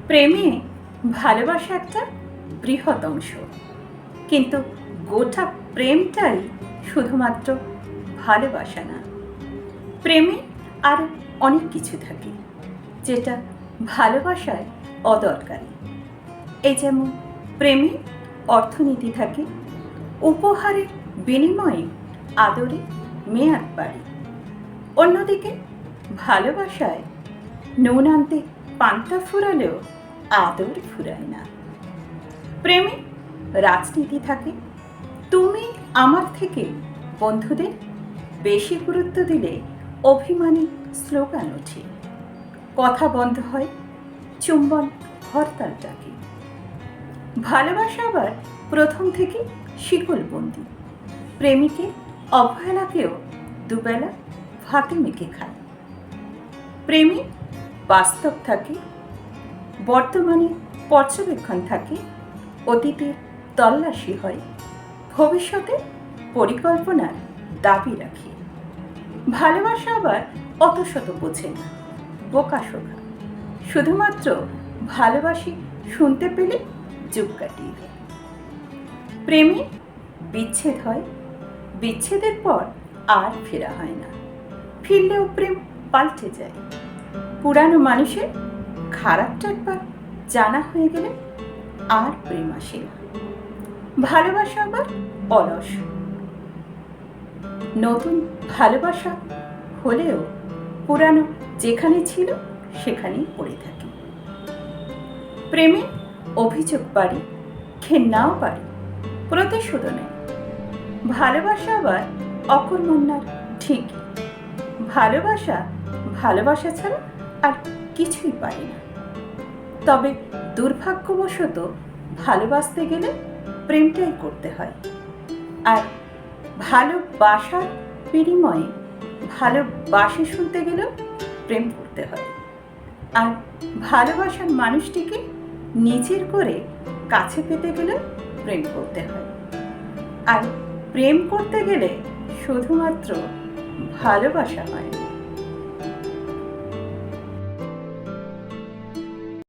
প্রেমে ভালোবাসা একটা বৃহৎ অংশ, কিন্তু গোটা প্রেমটাই শুধুমাত্র ভালোবাসা না। প্রেমে আর অনেক কিছু থাকে যেটা ভালোবাসায় অদরকারি। এই যেমন প্রেমে অর্থনীতি থাকে, উপহারের বিনিময়ে আদরে মেয়াদ বাড়ে। অন্যদিকে ভালোবাসায় নুন আনতে পান্তা ফুরালেও আদর ফুরায় না। প্রেমে রাজনীতি থাকে, তুমি আমার থেকে বন্ধুদের বেশি গুরুত্ব দিলে অভিমানী স্লোগান ওঠে, কথা বন্ধ হয়, চুম্বন হরতাল ডাকে। ভালোবাসা আবার প্রথম থেকে শিকলবন্দি, প্রেমিকে অবহেলাকেও দুবেলা ভাতে মেখে খায়। প্রেমে বাস্তব থাকে, বর্তমানে পর্যবেক্ষণ থাকে, অতীতের তল্লাশি হয়, ভবিষ্যতে পরিকল্পনার দাবি রাখে। ভালোবাসা আবার অত শত বোঝে না, বোকাশোকা, শুধুমাত্র ভালোবাসি শুনতে পেলে যুগ কাটিয়ে দেয়। প্রেমে বিচ্ছেদ হয়, বিচ্ছেদের পর আর ফেরা হয় না, ফিরলেও প্রেম পাল্টে যায়। পুরানো মানুষের খারাপটা একবার জানা হয়ে গেলে আর প্রেম আসে না। ভালোবাসা আবার অলস, নতুন ভালোবাসা হলেও পুরানো যেখানে ছিল সেখানেই পড়ে থাকে। প্রেমে অভিযোগ বাড়ে, ঘেন্নাও বাড়ে, প্রতিশোধ নেয়। ভালোবাসা আবার অকর্মণ্যার ঠিকই। ভালোবাসা ভালোবাসা ছাড়া আর কিছুই পারে না। তবে দুর্ভাগ্যবশত ভালোবাসতে গেলে প্রেমটাই করতে হয়, আর ভালোবাসার বিনিময়ে ভালোবাসে শুনতে গেলেও প্রেম করতে হয়। আর ভালোবাসার মানুষটিকে নিজের করে কাছে পেতে গেলে প্রেম করতে হয়। আর প্রেম করতে গেলে শুধুমাত্র ভালোবাসা হয়।